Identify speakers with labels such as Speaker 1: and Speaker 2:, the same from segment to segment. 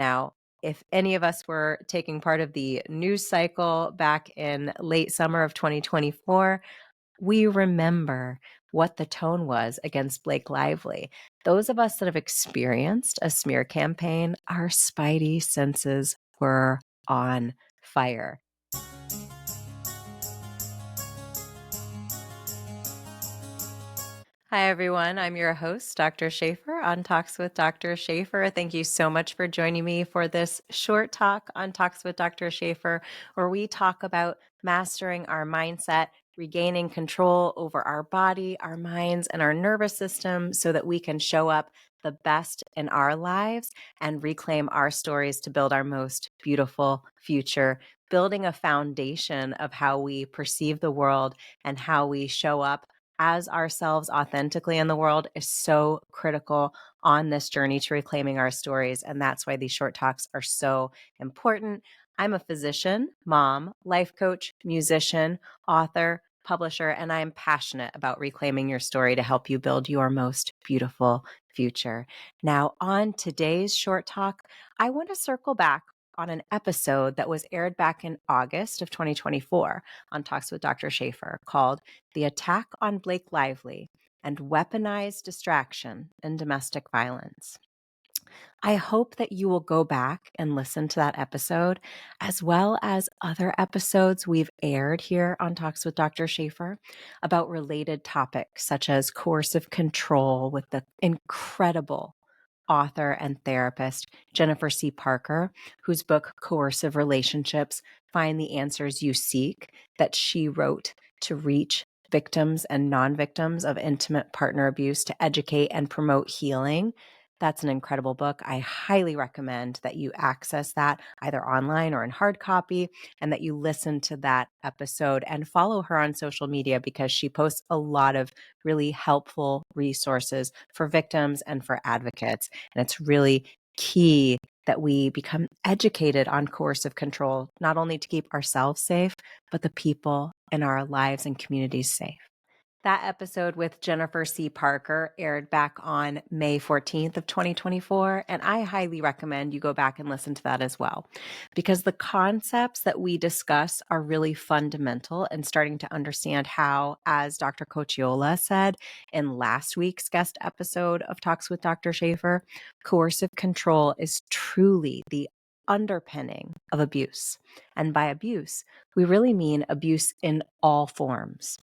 Speaker 1: Now, if any of us were taking part of the news cycle back in late summer of 2024, we remember what the tone was against Blake Lively. Those of us that have experienced a smear campaign, our spidey senses were on fire. Hi, everyone. I'm your host, Dr. Shafer on Talks with Dr. Shafer. Thank you so much for joining me for this short talk on Talks with Dr. Shafer, where we talk about mastering our mindset, regaining control over our body, our minds, and our nervous system so that we can show up the best in our lives and reclaim our stories to build our most beautiful future, building a foundation of how we perceive the world and how we show up as ourselves authentically in the world is so critical on this journey to reclaiming our stories. And that's why these short talks are so important. I'm a physician, mom, life coach, musician, author, publisher, and I'm passionate about reclaiming your story to help you build your most beautiful future. Now, on today's short talk, I want to circle back on an episode that was aired back in August of 2024 on Talks with Dr. Shafer called The Attack on Blake Lively and Weaponized Distraction in Domestic Violence. I hope that you will go back and listen to that episode, as well as other episodes we've aired here on Talks with Dr. Shafer about related topics such as coercive control with the incredible author and therapist Jennifer C. Parker, whose book Coercive Relationships Find the Answers You Seek, that she wrote to reach victims and non-victims of intimate partner abuse to educate and promote healing. That's an incredible book. I highly recommend that you access that either online or in hard copy, and that you listen to that episode and follow her on social media because she posts a lot of really helpful resources for victims and for advocates. And it's really key that we become educated on coercive control, not only to keep ourselves safe, but the people in our lives and communities safe. That episode with Jennifer C. Parker aired back on May 14th of 2024, and I highly recommend you go back and listen to that as well, because the concepts that we discuss are really fundamental and starting to understand how, as Dr. Cocciola said in last week's guest episode of Talks with Dr. Shafer, coercive control is truly the underpinning of abuse. And by abuse, we really mean abuse in all forms.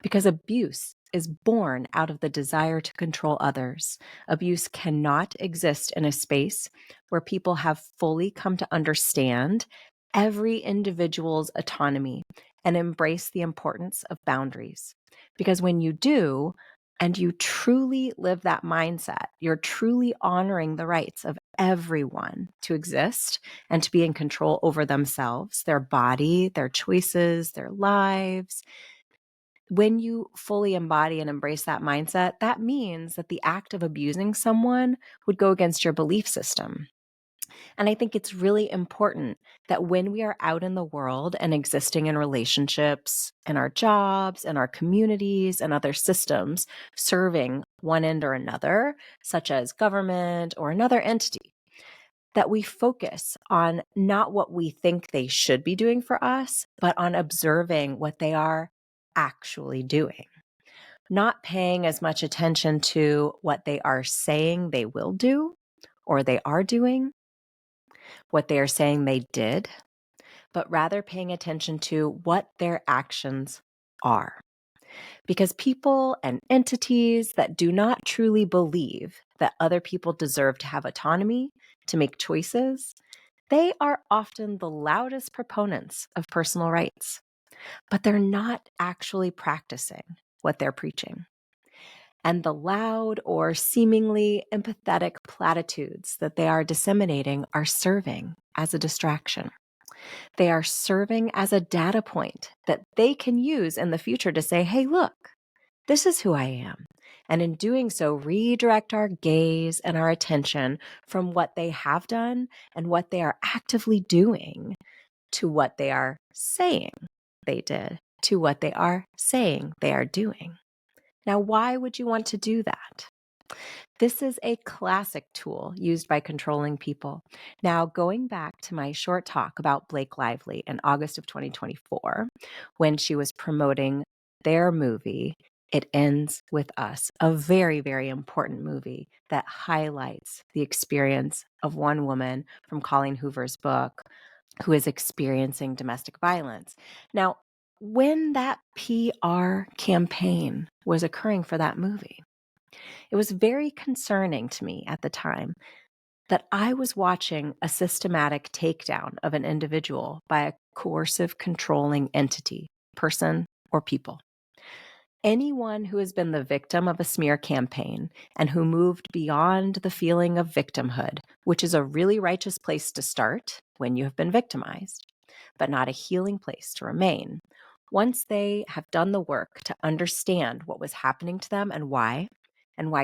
Speaker 1: Because abuse is born out of the desire to control others. Abuse cannot exist in a space where people have fully come to understand every individual's autonomy and embrace the importance of boundaries. Because when you do, and you truly live that mindset, you're truly honoring the rights of everyone to exist and to be in control over themselves, their body, their choices, their lives. When you fully embody and embrace that mindset, that means that the act of abusing someone would go against your belief system. And I think it's really important that when we are out in the world and existing in relationships, in our jobs, in our communities, and other systems, serving one end or another, such as government or another entity, that we focus on not what we think they should be doing for us, but on observing what they are actually doing. Not paying as much attention to what they are saying they will do or they are doing, what they are saying they did, but rather paying attention to what their actions are. Because people and entities that do not truly believe that other people deserve to have autonomy, to make choices, they are often the loudest proponents of personal rights, but they're not actually practicing what they're preaching. And the loud or seemingly empathetic platitudes that they are disseminating are serving as a distraction. They are serving as a data point that they can use in the future to say, hey, look, this is who I am. And in doing so, redirect our gaze and our attention from what they have done and what they are actively doing to what they are saying they did, to what they are saying they are doing. Now, why would you want to do that? This is a classic tool used by controlling people. Now, going back to my short talk about Blake Lively in August of 2024, when she was promoting their movie, It Ends With Us, a very, very important movie that highlights the experience of one woman from Colleen Hoover's book who is experiencing domestic violence. Now, when that PR campaign was occurring for that movie, it was very concerning to me at the time that I was watching a systematic takedown of an individual by a coercive controlling entity, person, or people. Anyone who has been the victim of a smear campaign and who moved beyond the feeling of victimhood, which is a really righteous place to start when you have been victimized, but not a healing place to remain. Once they have done the work to understand what was happening to them and why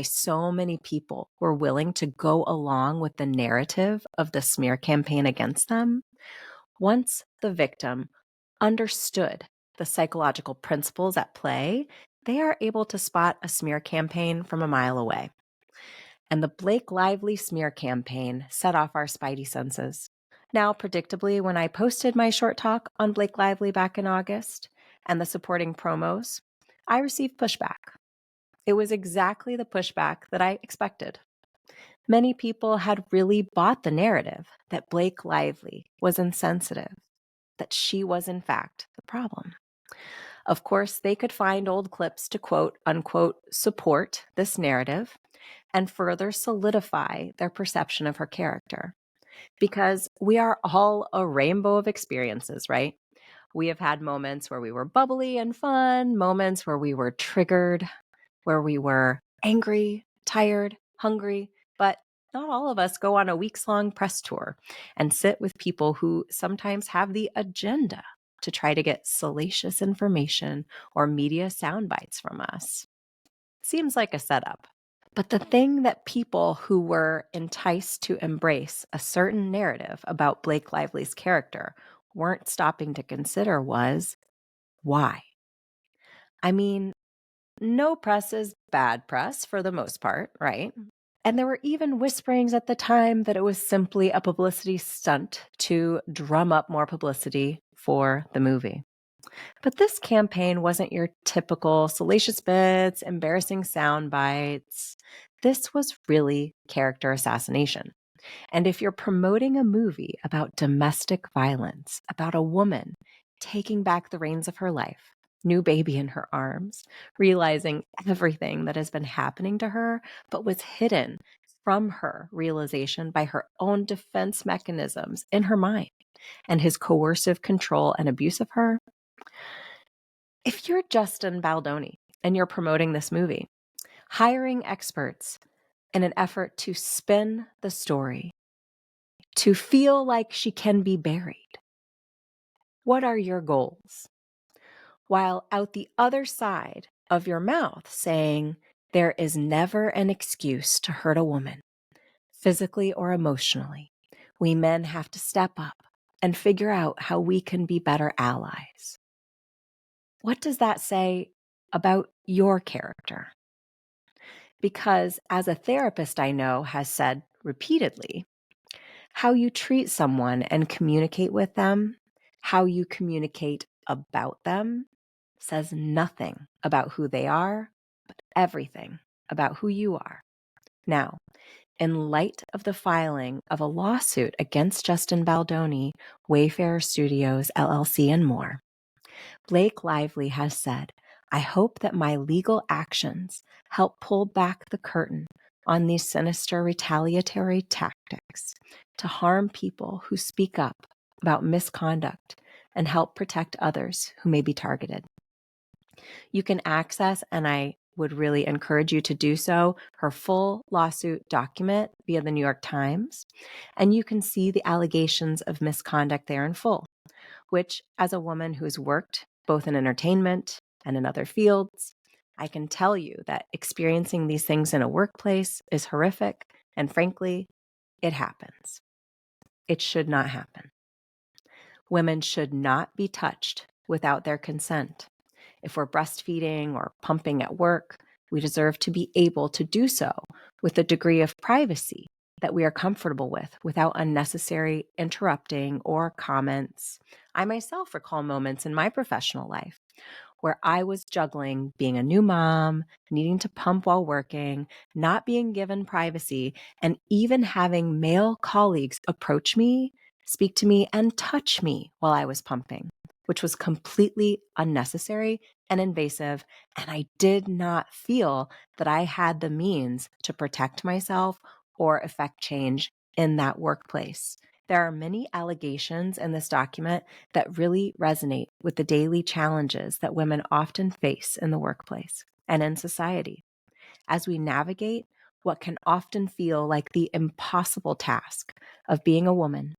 Speaker 1: so many people were willing to go along with the narrative of the smear campaign against them, once the victim understood the psychological principles at play, they are able to spot a smear campaign from a mile away. And the Blake Lively smear campaign set off our spidey senses. Now, predictably, when I posted my short talk on Blake Lively back in August and the supporting promos, I received pushback. It was exactly the pushback that I expected. Many people had really bought the narrative that Blake Lively was insensitive, that she was, in fact, the problem. Of course, they could find old clips to quote unquote support this narrative and further solidify their perception of her character. Because we are all a rainbow of experiences, right? We have had moments where we were bubbly and fun, moments where we were triggered, where we were angry, tired, hungry, but not all of us go on a weeks-long press tour and sit with people who sometimes have the agenda to try to get salacious information or media sound bites from us. Seems like a setup. But the thing that people who were enticed to embrace a certain narrative about Blake Lively's character weren't stopping to consider was why? I mean, no press is bad press for the most part, right? And there were even whisperings at the time that it was simply a publicity stunt to drum up more publicity for the movie. But this campaign wasn't your typical salacious bits, embarrassing sound bites. This was really character assassination. And if you're promoting a movie about domestic violence, about a woman taking back the reins of her life, new baby in her arms, realizing everything that has been happening to her, but was hidden from her realization by her own defense mechanisms in her mind and his coercive control and abuse of her. If you're Justin Baldoni and you're promoting this movie, hiring experts in an effort to spin the story, to feel like she can be buried, what are your goals? While out the other side of your mouth saying, there is never an excuse to hurt a woman, physically or emotionally. We men have to step up and figure out how we can be better allies. What does that say about your character? Because as a therapist I know has said repeatedly, how you treat someone and communicate with them, how you communicate about them, says nothing about who they are, but everything about who you are. Now, in light of the filing of a lawsuit against Justin Baldoni, Wayfarer Studios, LLC, and more, Blake Lively has said, I hope that my legal actions help pull back the curtain on these sinister retaliatory tactics to harm people who speak up about misconduct and help protect others who may be targeted. You can access, and I would really encourage you to do so, her full lawsuit document via the New York Times, and you can see the allegations of misconduct there in full, which, as a woman who's worked both in entertainment and in other fields, I can tell you that experiencing these things in a workplace is horrific, and frankly, it happens. It should not happen. Women should not be touched without their consent. If we're breastfeeding or pumping at work, We deserve to be able to do so with a degree of privacy that we are comfortable with without unnecessary interrupting or comments. I myself recall moments in my professional life where I was juggling being a new mom, needing to pump while working, not being given privacy, and even having male colleagues approach me, speak to me, and touch me while I was pumping, which was completely unnecessary and invasive. And I did not feel that I had the means to protect myself or effect change in that workplace. There are many allegations in this document that really resonate with the daily challenges that women often face in the workplace and in society as we navigate what can often feel like the impossible task of being a woman,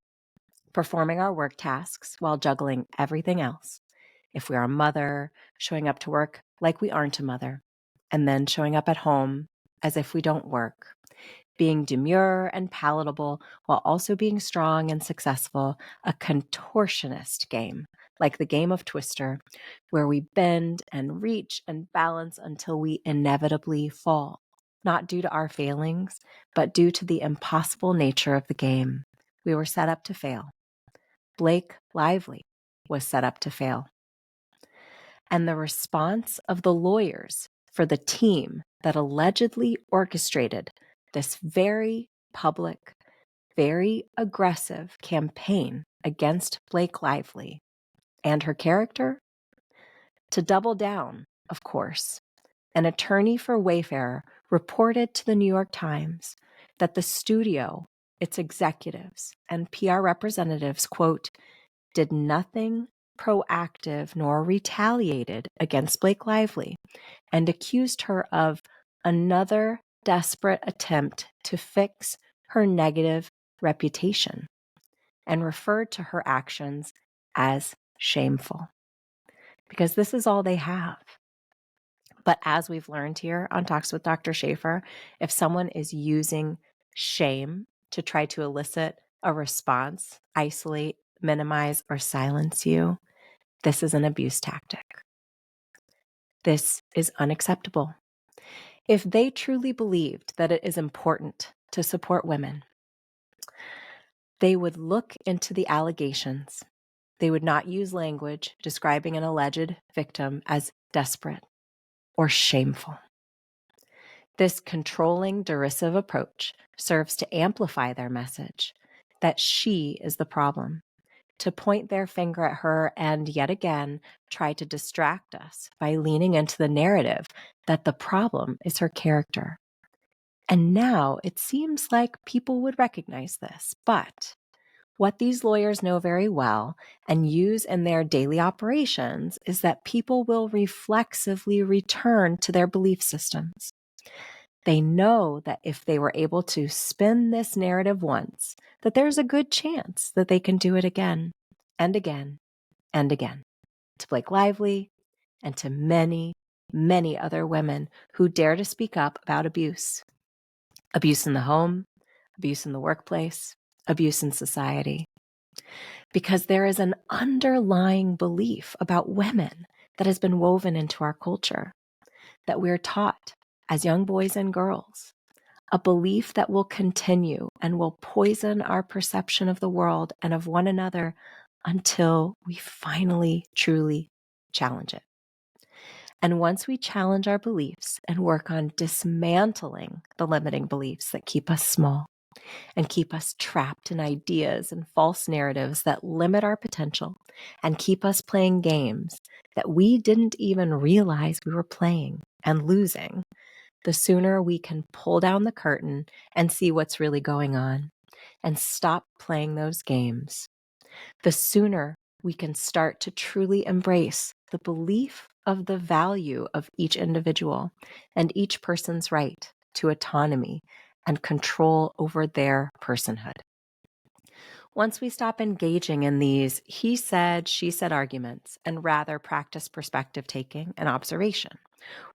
Speaker 1: performing our work tasks while juggling everything else. If we are a mother, showing up to work like we aren't a mother, and then showing up at home as if we don't work, being demure and palatable while also being strong and successful, a contortionist game, like the game of Twister, where we bend and reach and balance until we inevitably fall, not due to our failings, but due to the impossible nature of the game. We were set up to fail. Blake Lively was set up to fail. And the response of the lawyers for the team that allegedly orchestrated this very public, very aggressive campaign against Blake Lively and her character? To double down, of course, an attorney for Wayfair reported to the New York Times that the studio, its executives, and PR representatives, quote, did nothing proactive nor retaliated against Blake Lively and accused her of another desperate attempt to fix her negative reputation and referred to her actions as shameful. Because this is all they have. But as we've learned here on Talks with Dr. Shafer, if someone is using shame to try to elicit a response, isolate, minimize, or silence you, this is an abuse tactic. This is unacceptable. If they truly believed that it is important to support women, they would look into the allegations. They would not use language describing an alleged victim as desperate or shameful. This controlling, derisive approach serves to amplify their message that she is the problem, to point their finger at her and yet again try to distract us by leaning into the narrative that the problem is her character. And now it seems like people would recognize this, but what these lawyers know very well and use in their daily operations is that people will reflexively return to their belief systems. They know that if they were able to spin this narrative once, that there's a good chance that they can do it again and again and again to Blake Lively and to many, many other women who dare to speak up about abuse. Abuse in the home, abuse in the workplace, abuse in society. Because there is an underlying belief about women that has been woven into our culture, that we're taught as young boys and girls, a belief that will continue and will poison our perception of the world and of one another until we finally truly challenge it. And once we challenge our beliefs and work on dismantling the limiting beliefs that keep us small and keep us trapped in ideas and false narratives that limit our potential and keep us playing games that we didn't even realize we were playing and losing, the sooner we can pull down the curtain and see what's really going on and stop playing those games, the sooner we can start to truly embrace the belief of the value of each individual and each person's right to autonomy and control over their personhood. Once we stop engaging in these he said, she said arguments and rather practice perspective taking and observation,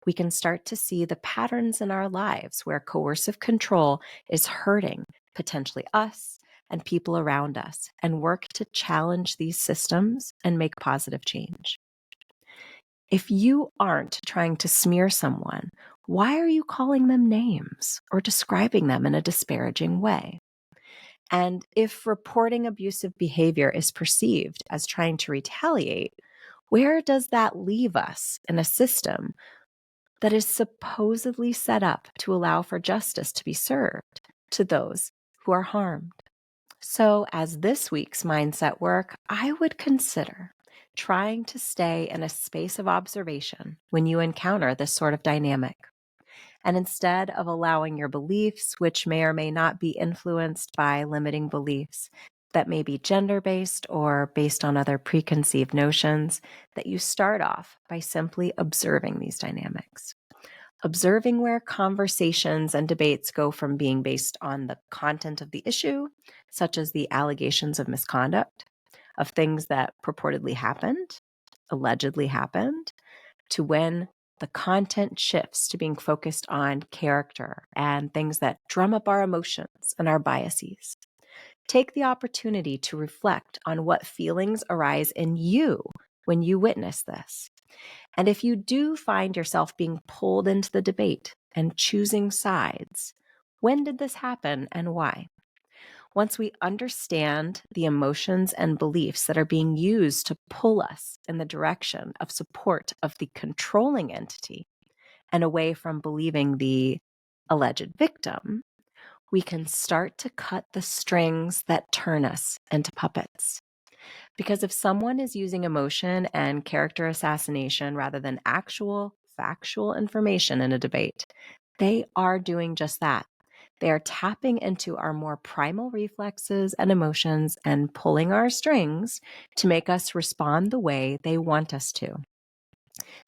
Speaker 1: we can start to see the patterns in our lives where coercive control is hurting potentially us and people around us and work to challenge these systems and make positive change. If you aren't trying to smear someone, Why are you calling them names or describing them in a disparaging way? And if reporting abusive behavior is perceived as trying to retaliate, where does that leave us in a system that is supposedly set up to allow for justice to be served to those who are harmed? So, as this week's mindset work, I would consider trying to stay in a space of observation when you encounter this sort of dynamic. And instead of allowing your beliefs, which may or may not be influenced by limiting beliefs that may be gender based or based on other preconceived notions, that you start off by simply observing these dynamics. Observing where conversations and debates go from being based on the content of the issue, such as the allegations of misconduct, of things that purportedly happened, allegedly happened, to when the content shifts to being focused on character and things that drum up our emotions and our biases. Take the opportunity to reflect on what feelings arise in you when you witness this. And if you do find yourself being pulled into the debate and choosing sides, when did this happen and why? Once we understand the emotions and beliefs that are being used to pull us in the direction of support of the controlling entity and away from believing the alleged victim, we can start to cut the strings that turn us into puppets. Because if someone is using emotion and character assassination rather than actual factual information in a debate, they are doing just that. They are tapping into our more primal reflexes and emotions and pulling our strings to make us respond the way they want us to.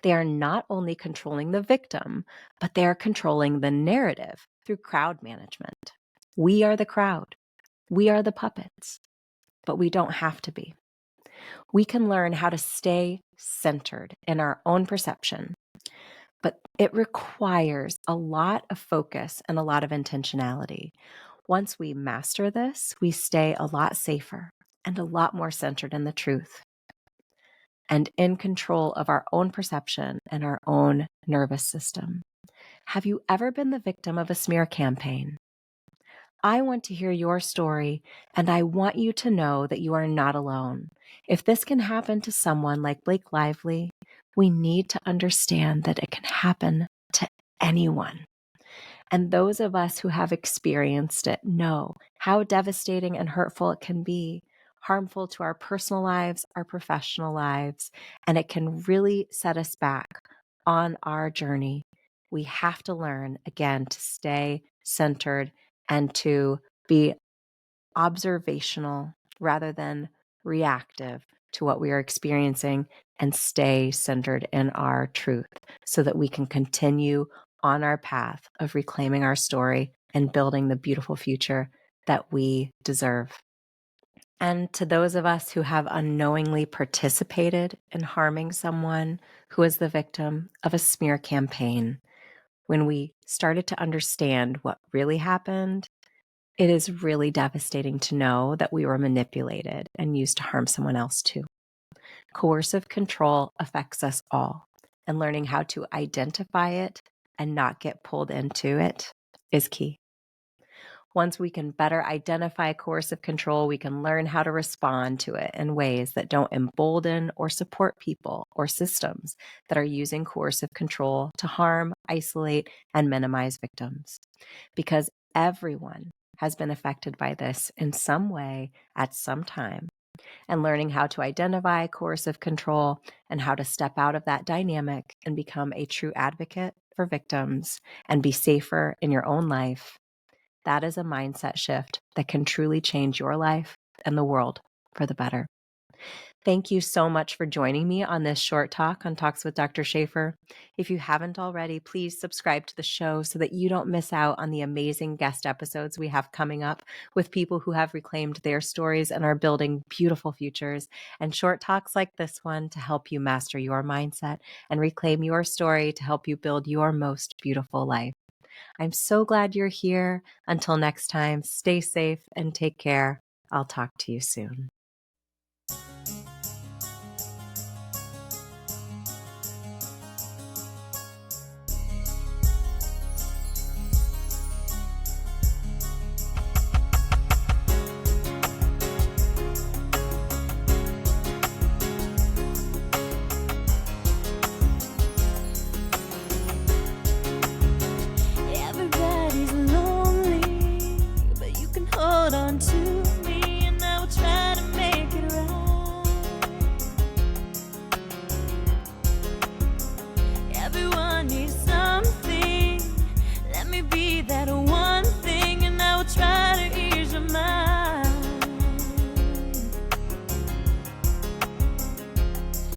Speaker 1: They are not only controlling the victim, but they are controlling the narrative through crowd management. We are the crowd. We are the puppets, but we don't have to be. We can learn how to stay centered in our own perception, but it requires a lot of focus and a lot of intentionality. Once we master this, we stay a lot safer and a lot more centered in the truth and in control of our own perception and our own nervous system. Have you ever been the victim of a smear campaign? I want to hear your story, and I want you to know that you are not alone. If this can happen to someone like Blake Lively, we need to understand that it can happen to anyone. And those of us who have experienced it know how devastating and hurtful it can be, harmful to our personal lives, our professional lives, and it can really set us back on our journey. We have to learn, again, to stay centered and to be observational rather than reactive to what we are experiencing and stay centered in our truth so that we can continue on our path of reclaiming our story and building the beautiful future that we deserve. And to those of us who have unknowingly participated in harming someone who is the victim of a smear campaign, when we started to understand what really happened, it is really devastating to know that we were manipulated and used to harm someone else too. Coercive control affects us all, and learning how to identify it and not get pulled into it is key. Once we can better identify coercive control, we can learn how to respond to it in ways that don't embolden or support people or systems that are using coercive control to harm, isolate, and minimize victims. Because everyone has been affected by this in some way at some time. And learning how to identify coercive control and how to step out of that dynamic and become a true advocate for victims and be safer in your own life, that is a mindset shift that can truly change your life and the world for the better. Thank you so much for joining me on this short talk on Talks with Dr. Shafer. If you haven't already, please subscribe to the show so that you don't miss out on the amazing guest episodes we have coming up with people who have reclaimed their stories and are building beautiful futures, and short talks like this one to help you master your mindset and reclaim your story to help you build your most beautiful life. I'm so glad you're here. Until next time, stay safe and take care. I'll talk to you soon.